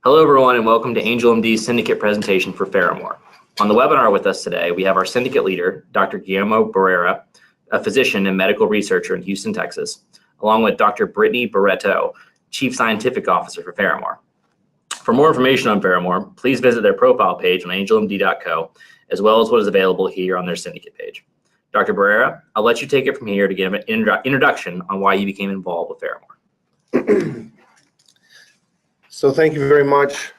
Hello, everyone, and welcome to angelMD's Syndicate presentation for Pheramor. On the webinar with us today, we have our Syndicate leader, Dr. Guillermo Barrera, a physician and medical researcher in Houston, Texas, along with Dr. Brittany Barreto, Chief Scientific Officer for Pheramor. For more information on Pheramor, please visit their profile page on angelMD.co, as well as what is available here on their Syndicate page. Dr. Barrera, I'll let you take it from here to give an introduction on why you became involved with Pheramor. So thank you very much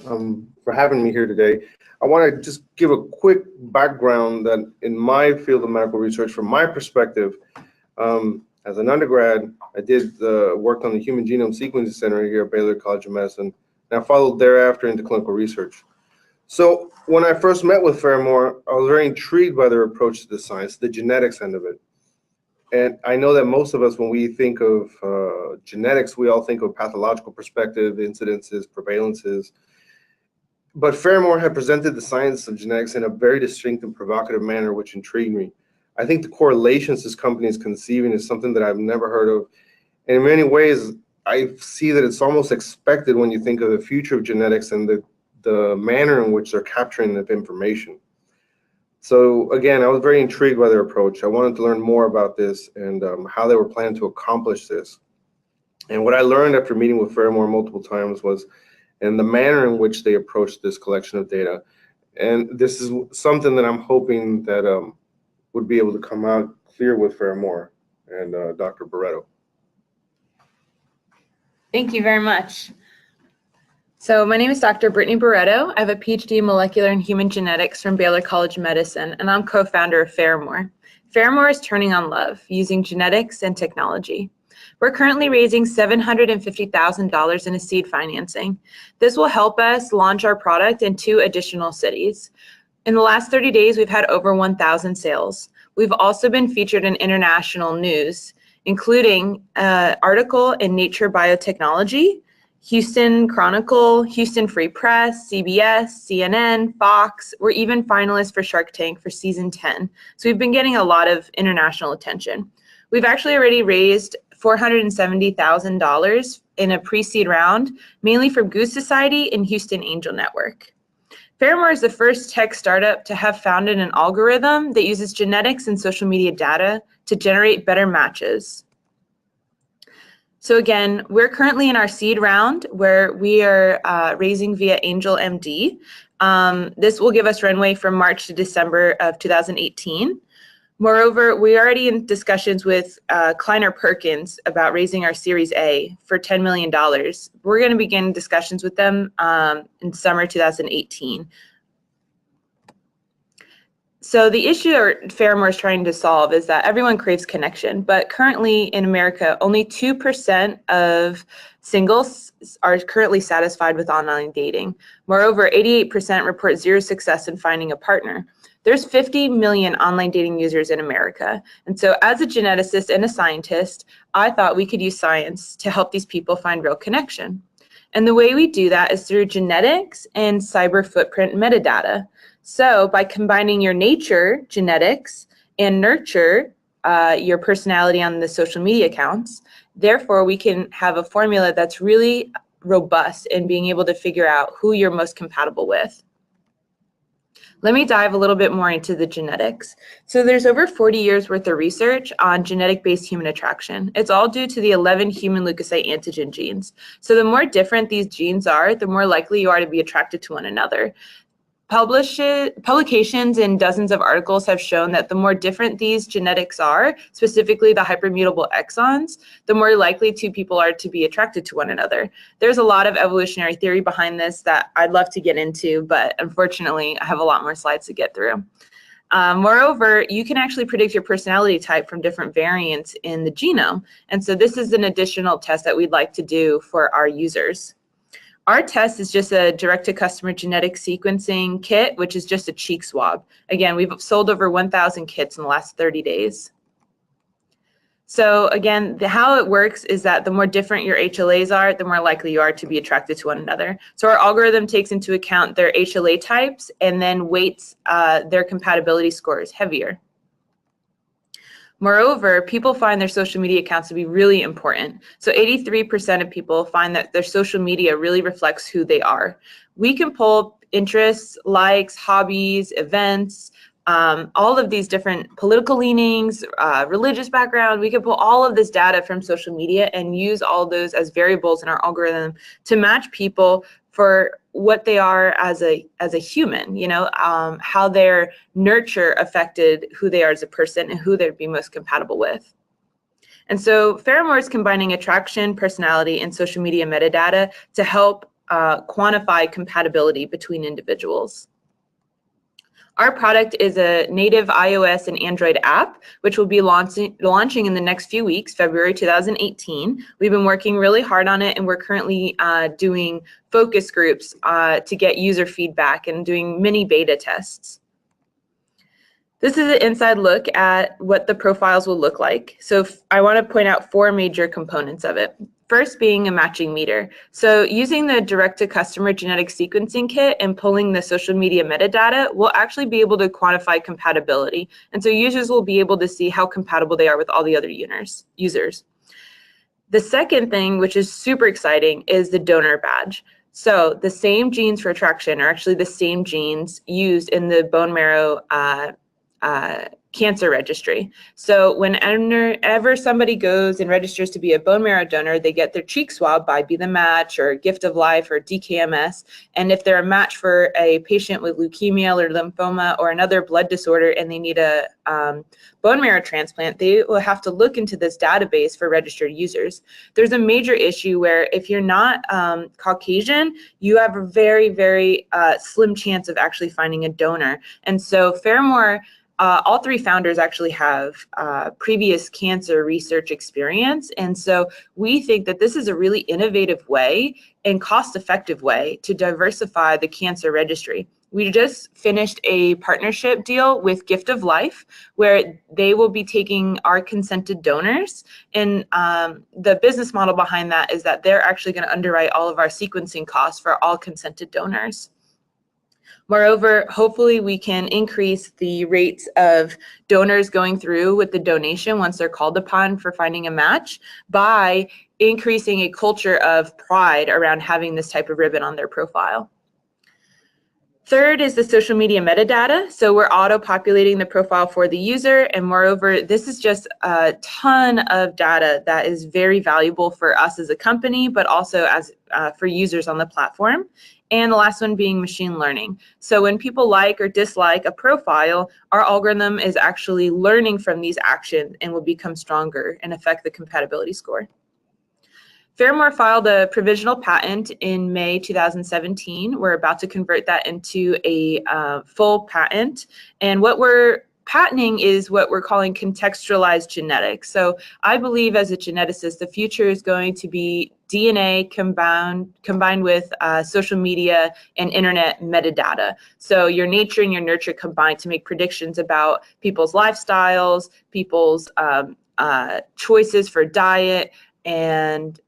for having me here today. I want to just give a quick background that in my field of medical research, from my perspective, as an undergrad, I did work on the Human Genome Sequencing Center here at Baylor College of Medicine, and I followed thereafter into clinical research. So when I first met with Pheramor, I was very intrigued by their approach to the science, the genetics end of it. And I know that most of us, when we think of genetics, we all think of pathological perspective, incidences, prevalences. But Pheramor had presented the science of genetics in a very distinct and provocative manner, which intrigued me. I think the correlations this company is conceiving is something that I've never heard of. And in many ways, I see that it's almost expected when you think of the future of genetics and the manner in which they're capturing the information. So again, I was very intrigued by their approach. I wanted to learn more about this and how they were planning to accomplish this. And what I learned after meeting with Pheramor multiple times was in the manner in which they approached this collection of data. And this is something that I'm hoping that would be able to come out clear with Pheramor and Dr. Barreto. Thank you very much. So my name is Dr. Brittany Barreto. I have a PhD in molecular and human genetics from Baylor College of Medicine, and I'm co-founder of Pheramor. Pheramor is turning on love using genetics and technology. We're currently raising $750,000 in a seed financing. This will help us launch our product in 2 additional cities. In the last 30 days, we've had over 1,000 sales. We've also been featured in international news, including an article in Nature Biotechnology, Houston Chronicle, Houston Free Press, CBS, CNN, Fox. We're even finalists for Shark Tank for season 10. So we've been getting a lot of international attention. We've actually already raised $470,000 in a pre-seed round, mainly from Goose Society and Houston Angel Network. Pheramor is the first tech startup to have founded an algorithm that uses genetics and social media data to generate better matches. So again, we're currently in our seed round where we are raising via angelMD. This will give us runway from March to December of 2018. Moreover, we're already in discussions with Kleiner Perkins about raising our Series A for $10 million. We're going to begin discussions with them in summer 2018. So the issue Pheramor is trying to solve is that everyone craves connection, but currently in America, only 2% of singles are currently satisfied with online dating. Moreover, 88% report zero success in finding a partner. There's 50 million online dating users in America. And so as a geneticist and a scientist, I thought we could use science to help these people find real connection. And the way we do that is through genetics and cyber footprint metadata. So by combining your nature genetics and nurture your personality on the social media accounts, therefore we can have a formula that's really robust in being able to figure out who you're most compatible with. Let me dive a little bit more into the genetics. So there's over 40 years worth of research on genetic-based human attraction. It's all due to the 11 human leukocyte antigen genes. So the more different these genes are, the more likely you are to be attracted to one another. Publications and dozens of articles have shown that the more different these genetics are, specifically the hypermutable exons, the more likely 2 people are to be attracted to one another. There's a lot of evolutionary theory behind this that I'd love to get into, but unfortunately, I have a lot more slides to get through. Moreover, you can actually predict your personality type from different variants in the genome. And so this is an additional test that we'd like to do for our users. Our test is just a direct-to-customer genetic sequencing kit, which is just a cheek swab. Again, we've sold over 1,000 kits in the last 30 days. So again, how it works is that the more different your HLAs are, the more likely you are to be attracted to one another. So our algorithm takes into account their HLA types and then weights their compatibility scores heavier. Moreover, people find their social media accounts to be really important. So 83% of people find that their social media really reflects who they are. We can pull interests, likes, hobbies, events, all of these different political leanings, religious background. We can pull all of this data from social media and use all those as variables in our algorithm to match people for what they are as a human, how their nurture affected who they are as a person and who they'd be most compatible with. And so Pheramor is combining attraction, personality, and social media metadata to help quantify compatibility between individuals. Our product is a native iOS and Android app, which will be launching in the next few weeks, February 2018. We've been working really hard on it, and we're currently doing focus groups to get user feedback and doing mini beta tests. This is an inside look at what the profiles will look like. So I want to point out 4 major components of it. First being a matching meter. So using the direct-to-customer genetic sequencing kit and pulling the social media metadata, we'll actually be able to quantify compatibility. And so users will be able to see how compatible they are with all the other users. The second thing, which is super exciting, is the donor badge. So the same genes for attraction are actually the same genes used in the bone marrow cancer registry. So whenever somebody goes and registers to be a bone marrow donor, they get their cheek swab by Be the Match or Gift of Life or DKMS. And if they're a match for a patient with leukemia or lymphoma or another blood disorder and they need a bone marrow transplant, they will have to look into this database for registered users. There's a major issue where if you're not Caucasian, you have a very, very slim chance of actually finding a donor. And so Pheramor, all 3 founders actually have previous cancer research experience. And so we think that this is a really innovative way and cost-effective way to diversify the cancer registry. We just finished a partnership deal with Gift of Life, where they will be taking our consented donors. And the business model behind that is that they're actually going to underwrite all of our sequencing costs for all consented donors. Moreover, hopefully we can increase the rates of donors going through with the donation once they're called upon for finding a match by increasing a culture of pride around having this type of ribbon on their profile. Third is the social media metadata. So we're auto-populating the profile for the user, and moreover, this is just a ton of data that is very valuable for us as a company, but also as for users on the platform. And the last one being machine learning. So when people like or dislike a profile, our algorithm is actually learning from these actions and will become stronger and affect the compatibility score. Pheramor filed a provisional patent in May 2017. We're about to convert that into a full patent. And what we're patenting is what we're calling contextualized genetics. So I believe as a geneticist, the future is going to be DNA combined with social media and internet metadata. So your nature and your nurture combined to make predictions about people's lifestyles, people's choices for diet, and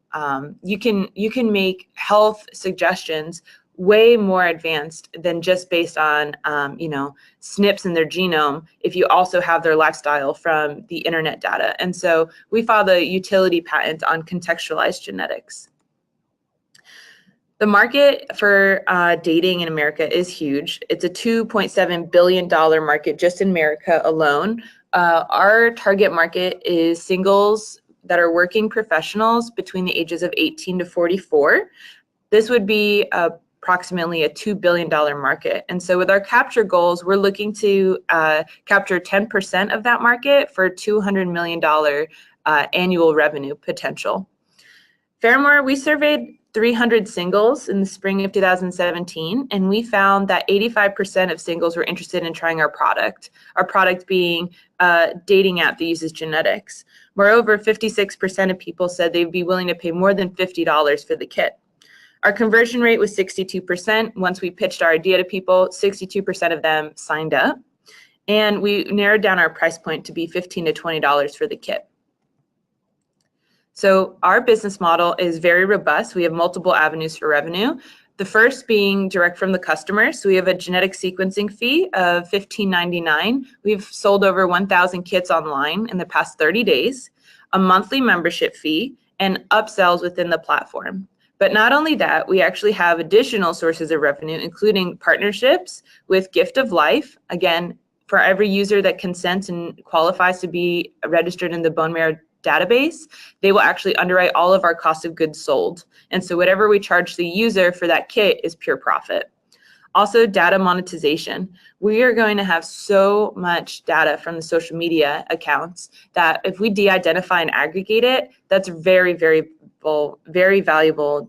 you can make health suggestions way more advanced than just based on SNPs in their genome if you also have their lifestyle from the internet data. And so we filed a utility patent on contextualized genetics. The market for dating in America is huge. It's a $2.7 billion market just in America alone. Our target market is singles that are working professionals between the ages of 18 to 44. This would be approximately a $2 billion market. And so with our capture goals, we're looking to capture 10% of that market for $200 million annual revenue potential. Pheramor, we surveyed 300 singles in the spring of 2017, and we found that 85% of singles were interested in trying our product being a dating app that uses genetics. Moreover, 56% of people said they'd be willing to pay more than $50 for the kit. Our conversion rate was 62%. Once we pitched our idea to people, 62% of them signed up. And we narrowed down our price point to be $15 to $20 for the kit. So our business model is very robust. We have multiple avenues for revenue. The first being direct from the customer. So we have a genetic sequencing fee of $15.99. We've sold over 1,000 kits online in the past 30 days, a monthly membership fee, and upsells within the platform. But not only that, we actually have additional sources of revenue, including partnerships with Gift of Life. Again, for every user that consents and qualifies to be registered in the bone marrow database, they will actually underwrite all of our cost of goods sold. And so whatever we charge the user for that kit is pure profit. Also, data monetization. We are going to have so much data from the social media accounts that if we de-identify and aggregate it, that's very valuable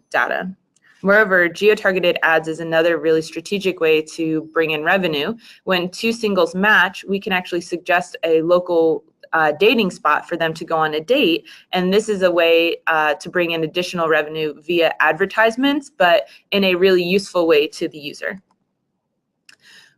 data. Moreover, geo-targeted ads is another really strategic way to bring in revenue. When two singles match, we can actually suggest a local dating spot for them to go on a date. And this is a way to bring in additional revenue via advertisements, but in a really useful way to the user.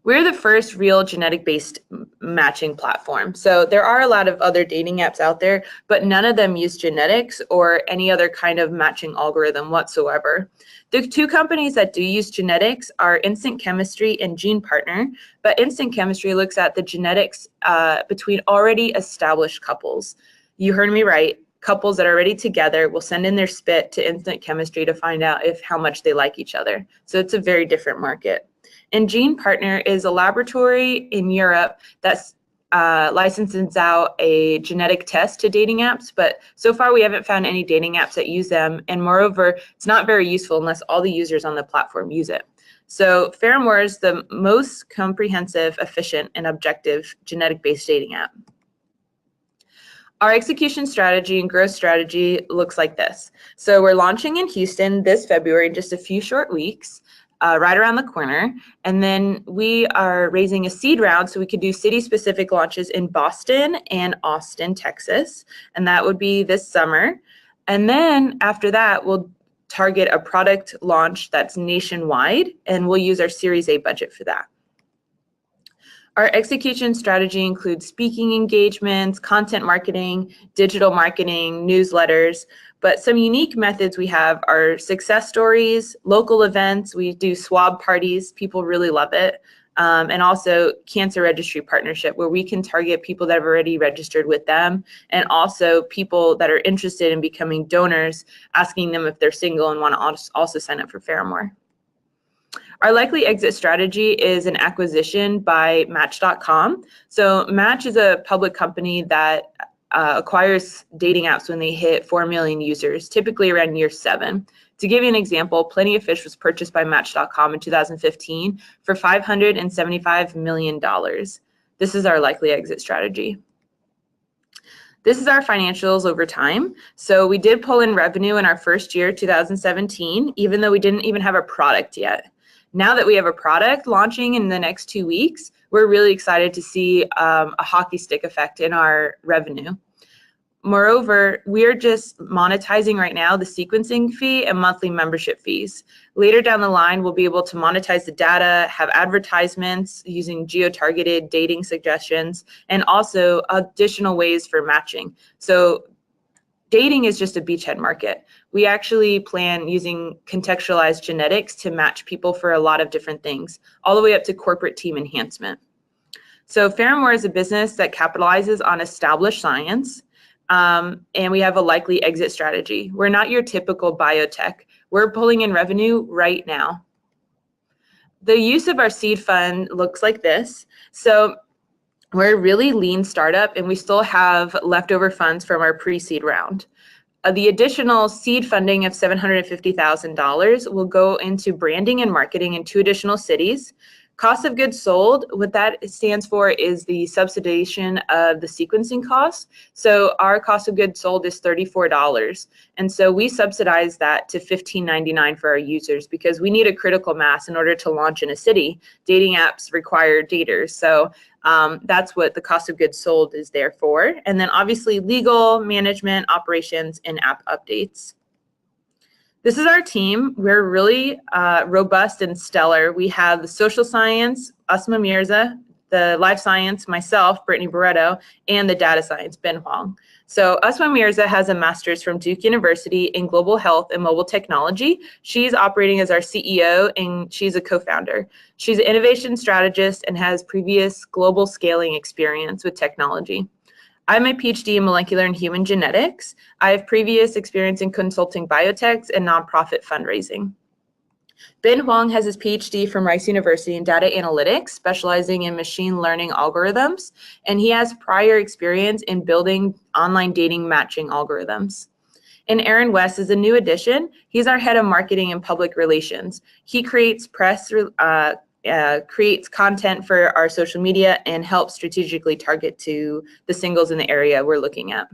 We're the first real genetic-based matching platform. So there are a lot of other dating apps out there, but none of them use genetics or any other kind of matching algorithm whatsoever. The two companies that do use genetics are Instant Chemistry and Gene Partner, but Instant Chemistry looks at the genetics between already established couples. You heard me right. Couples that are already together will send in their spit to Instant Chemistry to find out how much they like each other. So it's a very different market. And Gene Partner is a laboratory in Europe that licenses out a genetic test to dating apps, but so far we haven't found any dating apps that use them. And moreover, it's not very useful unless all the users on the platform use it. So Pheramor is the most comprehensive, efficient, and objective genetic-based dating app. Our execution strategy and growth strategy looks like this. So we're launching in Houston this February in just a few short weeks. Right around the corner. And then we are raising a seed round so we could do city-specific launches in Boston and Austin, Texas. And that would be this summer. And then after that, we'll target a product launch that's nationwide, and we'll use our Series A budget for that. Our execution strategy includes speaking engagements, content marketing, digital marketing, newsletters, but some unique methods we have are success stories, local events. We do swab parties. People really love it. And also cancer registry partnership, where we can target people that have already registered with them, and also people that are interested in becoming donors, asking them if they're single and want to also sign up for Pheramor. Our likely exit strategy is an acquisition by Match.com. So Match is a public company that acquires dating apps when they hit 4 million users, typically around year 7. To give you an example, Plenty of Fish was purchased by Match.com in 2015 for $575 million. This is our likely exit strategy. This is our financials over time. So we did pull in revenue in our first year, 2017, even though we didn't even have a product yet. Now that we have a product launching in the next 2 weeks, we're really excited to see a hockey stick effect in our revenue. Moreover, we're just monetizing right now the sequencing fee and monthly membership fees. Later down the line, we'll be able to monetize the data, have advertisements using geo-targeted dating suggestions, and also additional ways for matching. So dating is just a beachhead market. We actually plan using contextualized genetics to match people for a lot of different things, all the way up to corporate team enhancement. So Pheramor is a business that capitalizes on established science, and we have a likely exit strategy. We're not your typical biotech. We're pulling in revenue right now. The use of our seed fund looks like this. So we're a really lean startup, and we still have leftover funds from our pre-seed round. The additional seed funding of $750,000 will go into branding and marketing in 2 additional cities. Cost of goods sold, what that stands for is the subsidization of the sequencing costs. So our cost of goods sold is $34. And so we subsidize that to $15.99 for our users because we need a critical mass in order to launch in a city. Dating apps require daters. So that's what the cost of goods sold is there for. And then obviously legal, management, operations, and app updates. This is our team. We're really robust and stellar. We have the social science, Asma Mirza, the life science, myself, Brittany Barreto, and the data science, Ben Huang. So Usma Mirza has a master's from Duke University in global health and mobile technology. She's operating as our CEO and she's a co-founder. She's an innovation strategist and has previous global scaling experience with technology. I have my PhD in molecular and human genetics. I have previous experience in consulting biotechs and nonprofit fundraising. Ben Huang has his PhD from Rice University in data analytics, specializing in machine learning algorithms, and he has prior experience in building online dating matching algorithms. And Aaron West is a new addition. He's our head of marketing and public relations. He creates creates content for our social media and helps strategically target to the singles in the area we're looking at.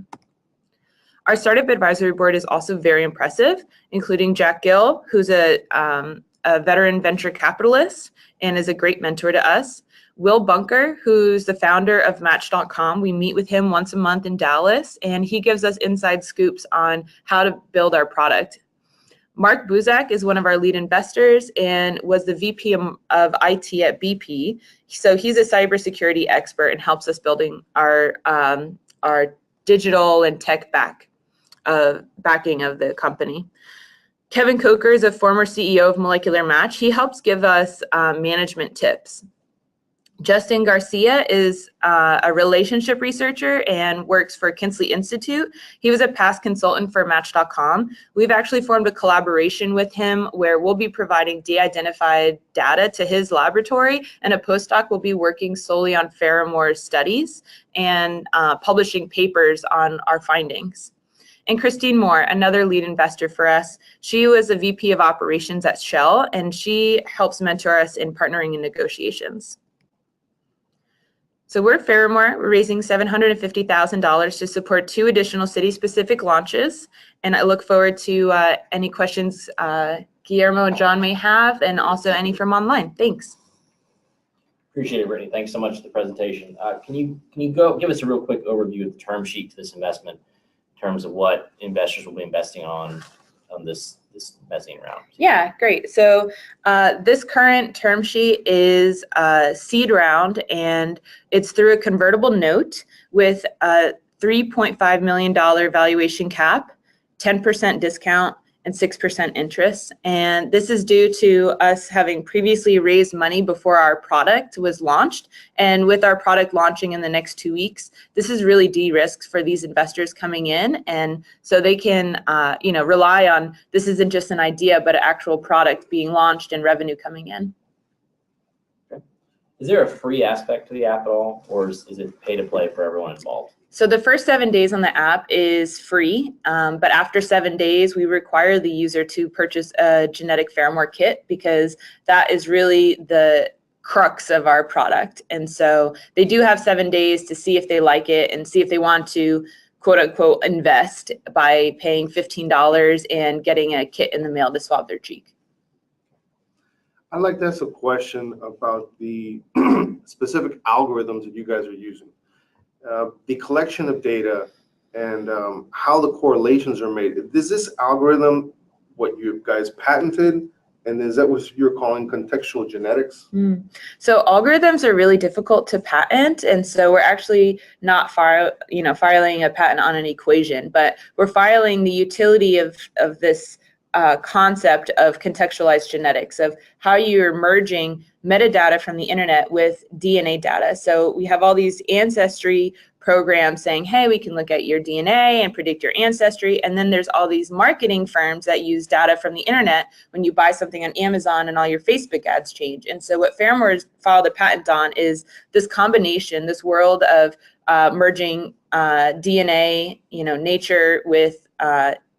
Our startup advisory board is also very impressive, including Jack Gill, who's a veteran venture capitalist and is a great mentor to us. Will Bunker, who's the founder of Match.com. We meet with him once a month in Dallas, and he gives us inside scoops on how to build our product. Mark Buzak is one of our lead investors and was the VP of IT at BP. So he's a cybersecurity expert and helps us building our digital and tech backing of the company. Kevin Coker is a former CEO of Molecular Match. He helps give us management tips. Justin Garcia is a relationship researcher and works for Kinsley Institute. He was a past consultant for Match.com. We've actually formed a collaboration with him where we'll be providing de-identified data to his laboratory, and a postdoc will be working solely on Pheramor studies and publishing papers on our findings. And Christine Moore, another lead investor for us. She was a VP of operations at Shell, and she helps mentor us in partnering in negotiations. So we're at Pheramor. We're raising $750,000 to support 2 additional city-specific launches. And I look forward to any questions Guillermo and John may have, and also any from online. Thanks. Appreciate it, Brittany. Thanks so much for the presentation. Can you go give us a real quick overview of the term sheet to this investment in terms of what investors will be investing on this mezzanine round? Yeah, great. So this current term sheet is a seed round, and it's through a convertible note with a $3.5 million valuation cap, 10% discount, and 6% interest. And this is due to us having previously raised money before our product was launched. And with our product launching in the next 2 weeks, this is really de-risked for these investors coming in. And so they can rely on this isn't just an idea, but an actual product being launched and revenue coming in. Okay. Is there a free aspect to the app at all, or is it pay to play for everyone involved? So the first 7 days on the app is free, but after 7 days, we require the user to purchase a genetic Pheramor kit, because that is really the crux of our product. And so they do have 7 days to see if they like it and see if they want to, quote unquote, invest by paying $15 and getting a kit in the mail to swab their cheek. I'd like to ask a question about the specific algorithms that you guys are using. The collection of data and how the correlations are made. Is this algorithm what you guys patented? And is that what you're calling contextual genetics? So algorithms are really difficult to patent, and so we're actually not filing a patent on an equation, but we're filing the utility of this concept of contextualized genetics, of how you're merging metadata from the internet with DNA data. So we have all these ancestry programs saying, hey, we can look at your DNA and predict your ancestry. And then there's all these marketing firms that use data from the internet when you buy something on Amazon and all your Facebook ads change. And so what Pheramor has filed a patent on is this combination, this world of merging DNA, nature with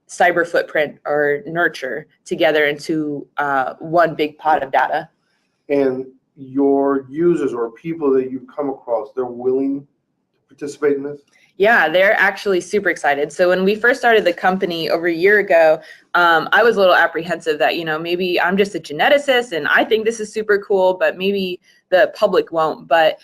cyber footprint or nurture together into one big pot of data. And your users or people that you come across, they're willing to participate in this? Yeah, they're actually super excited. So when we first started the company over a year ago, I was a little apprehensive that, maybe I'm just a geneticist and I think this is super cool, but maybe the public won't. But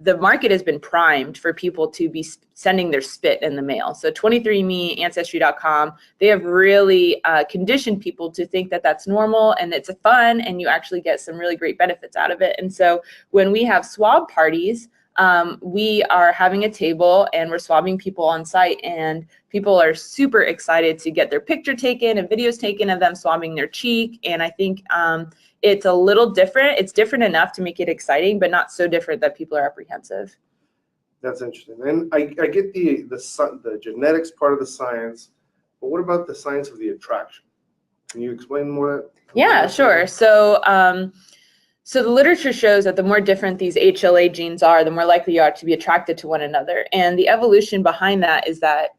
the market has been primed for people to be sending their spit in the mail. So 23andMe, Ancestry.com, they have really conditioned people to think that that's normal and it's fun and you actually get some really great benefits out of it. And so when we have swab parties, we are having a table and we're swabbing people on site, and people are super excited to get their picture taken and videos taken of them swabbing their cheek. And I think it's a little different. It's different enough to make it exciting, but not so different that people are apprehensive. That's interesting. And I get the genetics part of the science, but what about the science of the attraction? Can you explain more? Yeah, sure. So, so the literature shows that the more different these HLA genes are, the more likely you are to be attracted to one another. And the evolution behind that is that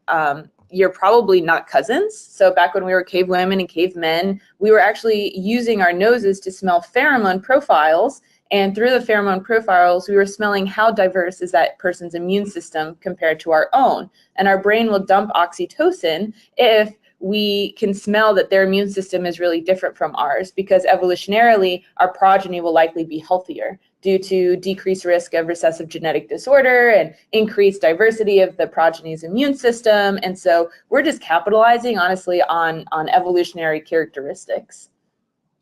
you're probably not cousins. So back when we were cave women and cavemen, we were actually using our noses to smell pheromone profiles. And through the pheromone profiles, we were smelling how diverse is that person's immune system compared to our own. And our brain will dump oxytocin if we can smell that their immune system is really different from ours, because evolutionarily, our progeny will likely be healthier due to decreased risk of recessive genetic disorder and increased diversity of the progeny's immune system. And so we're just capitalizing, honestly, on evolutionary characteristics.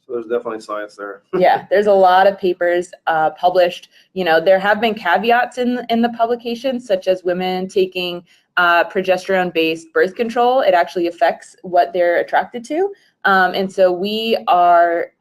So there's definitely science there. Yeah, there's a lot of papers published. You know, there have been caveats in the publications, such as women taking progesterone-based birth control. It actually affects what they're attracted to. And so we are,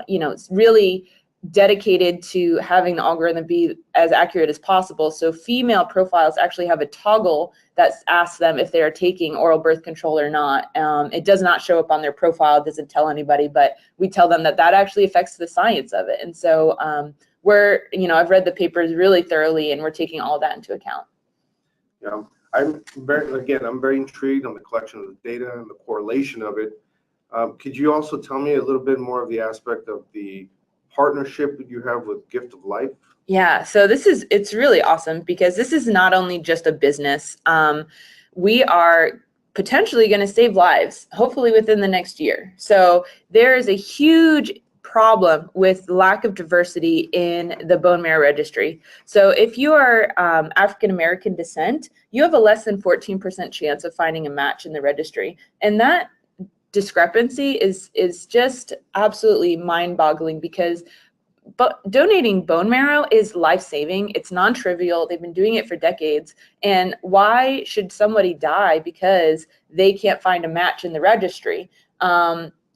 you know, really dedicated to having the algorithm be as accurate as possible. So female profiles actually have a toggle that asks them if they are taking oral birth control or not. It does not show up on their profile, it doesn't tell anybody, but we tell them that that actually affects the science of it. And so we're, you know, I've read the papers really thoroughly, and we're taking all that into account. Yeah, I'm very intrigued on the collection of the data and the correlation of it. Could you also tell me a little bit more of the aspect of the partnership that you have with Gift of Life? Yeah, so it's really awesome, because this is not only just a business. We are potentially going to save lives, hopefully within the next year. So there is a huge problem with lack of diversity in the bone marrow registry. So if you are African American descent, you have a less than 14% chance of finding a match in the registry. And that discrepancy is just absolutely mind-boggling, because donating bone marrow is life-saving. It's non-trivial. They've been doing it for decades. And why should somebody die because they can't find a match in the registry?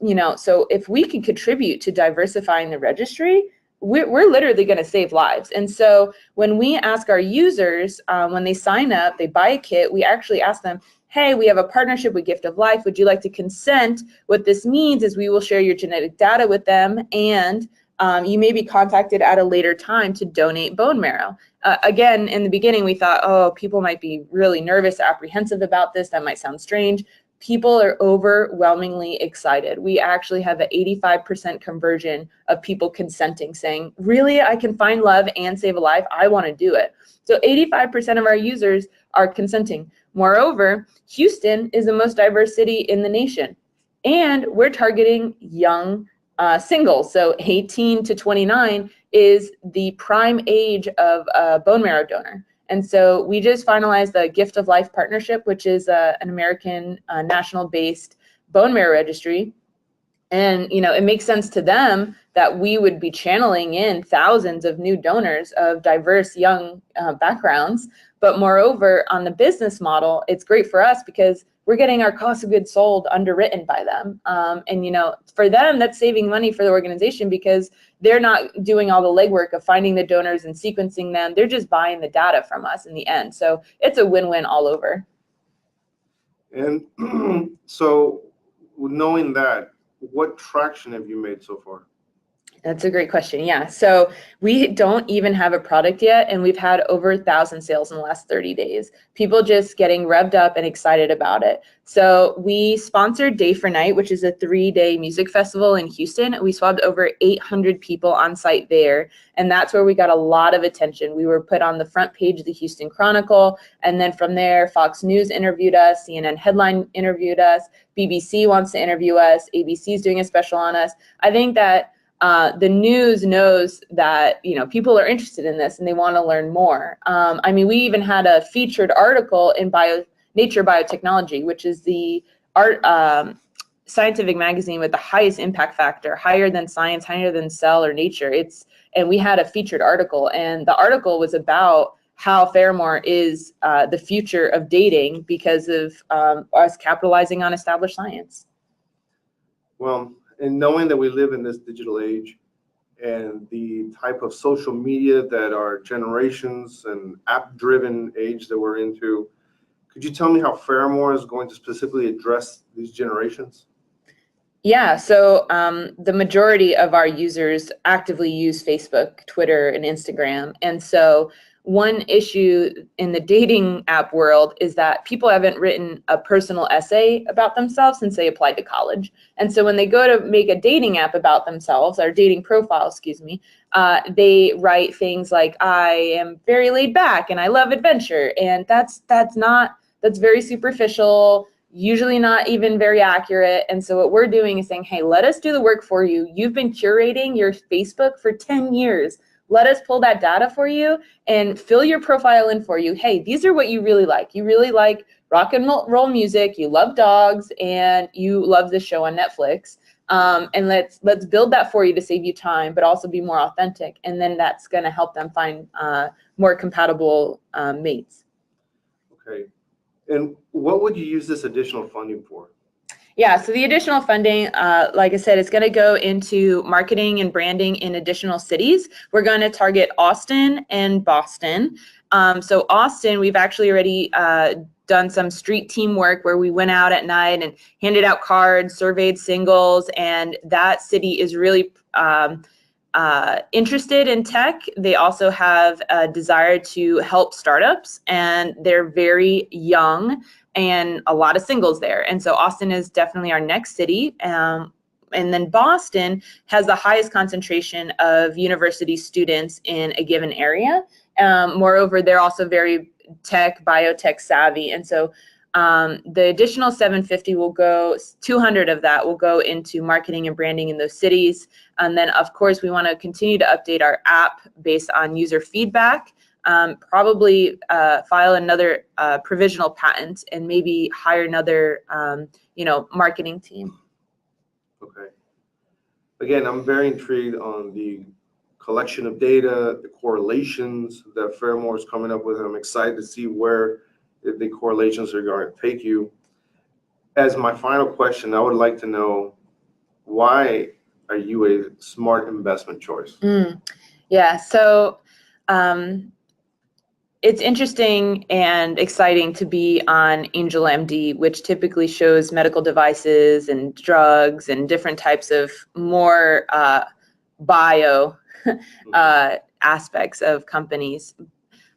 You know, so if we can contribute to diversifying the registry, we're literally going to save lives. And so when we ask our users, when they sign up, they buy a kit, we actually ask them, hey, we have a partnership with Gift of Life. Would you like to consent? What this means is we will share your genetic data with them, and you may be contacted at a later time to donate bone marrow. Again, in the beginning, we thought, oh, people might be really nervous, apprehensive about this. That might sound strange. People are overwhelmingly excited. We actually have an 85% conversion of people consenting, saying, really, I can find love and save a life. I want to do it. So 85% of our users are consenting. Moreover, Houston is the most diverse city in the nation, and we're targeting young singles. So 18 to 29 is the prime age of a bone marrow donor. And so we just finalized the Gift of Life partnership, which is an American national-based bone marrow registry. And, you know, it makes sense to them that we would be channeling in thousands of new donors of diverse young backgrounds. But moreover, on the business model, it's great for us because we're getting our cost of goods sold underwritten by them. And, you know, for them, that's saving money for the organization, because they're not doing all the legwork of finding the donors and sequencing them. They're just buying the data from us in the end. So it's a win-win all over. And so knowing that, what traction have you made so far? That's a great question. Yeah. So we don't even have a product yet, and we've had over 1,000 sales in the last 30 days. People just getting revved up and excited about it. So we sponsored Day for Night, which is a 3-day music festival in Houston. We swabbed over 800 people on site there, and that's where we got a lot of attention. We were put on the front page of the Houston Chronicle, and then from there, Fox News interviewed us, CNN Headline interviewed us, BBC wants to interview us, ABC is doing a special on us. I think that the news knows that, you know, people are interested in this and they want to learn more. I mean, we even had a featured article in Nature Biotechnology, which is the scientific magazine with the highest impact factor, higher than Science, higher than Cell or Nature. And we had a featured article, and the article was about how Pheramor is the future of dating because of us capitalizing on established science. Well, and knowing that we live in this digital age and the type of social media that our generations and app-driven age that we're into, could you tell me how Pheramor is going to specifically address these generations? Yeah, so the majority of our users actively use Facebook, Twitter, and Instagram. And so one issue in the dating app world is that people haven't written a personal essay about themselves since they applied to college. And so when they go to make a dating app about themselves, or dating profile, excuse me, they write things like, I am very laid back and I love adventure. And that's very superficial, usually not even very accurate. And so what we're doing is saying, hey, let us do the work for you. You've been curating your Facebook for 10 years. Let us pull that data for you and fill your profile in for you. Hey, these are what you really like. You really like rock and roll music, you love dogs, and you love the show on Netflix. And let's build that for you to save you time, but also be more authentic. And then that's going to help them find more compatible mates. Okay. And what would you use this additional funding for? Yeah, so the additional funding, like I said, it's going to go into marketing and branding in additional cities. We're going to target Austin and Boston. So Austin, we've actually already done some street team work where we went out at night and handed out cards, surveyed singles, and that city is really interested in tech. They also have a desire to help startups, and they're very young and a lot of singles there. And so Austin is definitely our next city. And then Boston has the highest concentration of university students in a given area. Moreover, they're also very biotech savvy. And so the additional 750 will go, 200 of that will go into marketing and branding in those cities. And then of course we want to continue to update our app based on user feedback, probably file another provisional patent, and maybe hire another marketing team. Okay. Again, I'm very intrigued on the collection of data, the correlations that Pheramor is coming up with. I'm excited to see where the correlations are going to take you. As my final question, I would like to know, why are you a smart investment choice? Yeah, so it's interesting and exciting to be on angelMD, which typically shows medical devices and drugs and different types of more bio aspects of companies.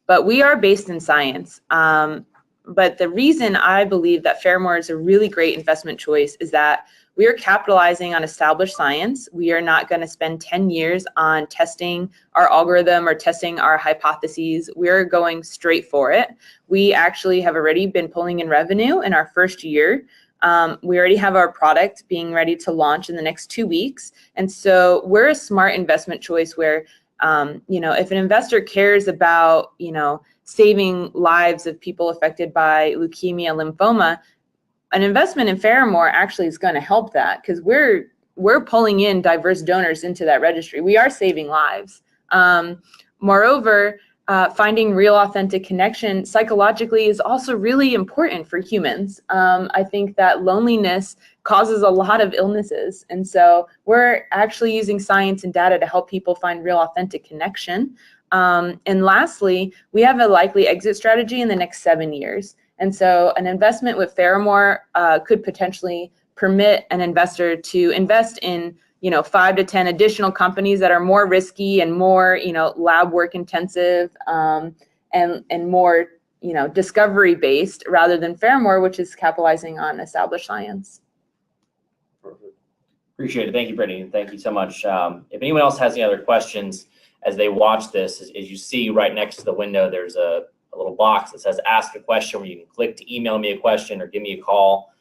But we are based in science. But the reason I believe that Pheramor is a really great investment choice is that we are capitalizing on established science. We are not going to spend 10 years on testing our algorithm or testing our hypotheses. We're going straight for it. We actually have already been pulling in revenue in our first year. We already have our product being ready to launch in the next 2 weeks. And so we're a smart investment choice where, if an investor cares about, saving lives of people affected by leukemia, lymphoma, an investment in Pheramor actually is going to help that, because we're pulling in diverse donors into that registry. We are saving lives. Moreover, finding real authentic connection psychologically is also really important for humans. I think that loneliness causes a lot of illnesses. And so we're actually using science and data to help people find real authentic connection. And lastly, we have a likely exit strategy in the next 7 years. And so an investment with Pheramor could potentially permit an investor to invest in 5 to 10 additional companies that are more risky and more lab work intensive, and more discovery based, rather than Pheramor, which is capitalizing on established science. Perfect. Appreciate it. Thank you, Brittany. Thank you so much. If anyone else has any other questions as they watch this, as you see right next to the window, there's a little box that says ask a question, where you can click to email me a question or give me a call.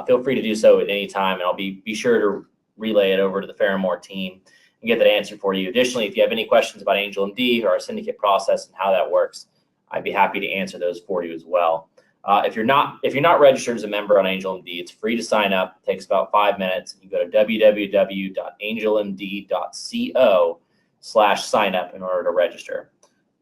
Feel free to do so at any time, and I'll be sure to relay it over to the Pheramor team and get that answer for you. Additionally, if you have any questions about angelMD or our syndicate process and how that works, I'd be happy to answer those for you as well. If you're not registered as a member on angelMD, it's free to sign up. It takes about 5 minutes. You go to www.angelmd.co/sign up in order to register.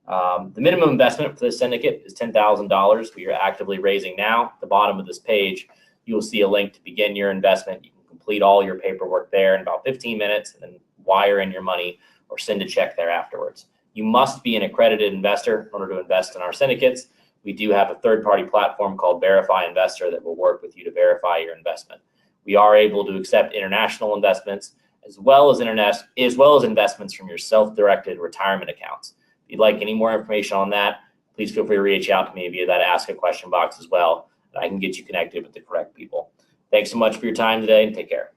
The minimum investment for this syndicate is $10,000. We are actively raising now. At the bottom of this page, you will see a link to begin your investment. You can complete all your paperwork there in about 15 minutes and then wire in your money or send a check there afterwards. You must be an accredited investor in order to invest in our syndicates. We do have a third-party platform called Verify Investor that will work with you to verify your investment. We are able to accept international investments as well as investments from your self-directed retirement accounts. If you'd like any more information on that, please feel free to reach out to me via that Ask a Question box as well, and I can get you connected with the correct people. Thanks so much for your time today, and take care.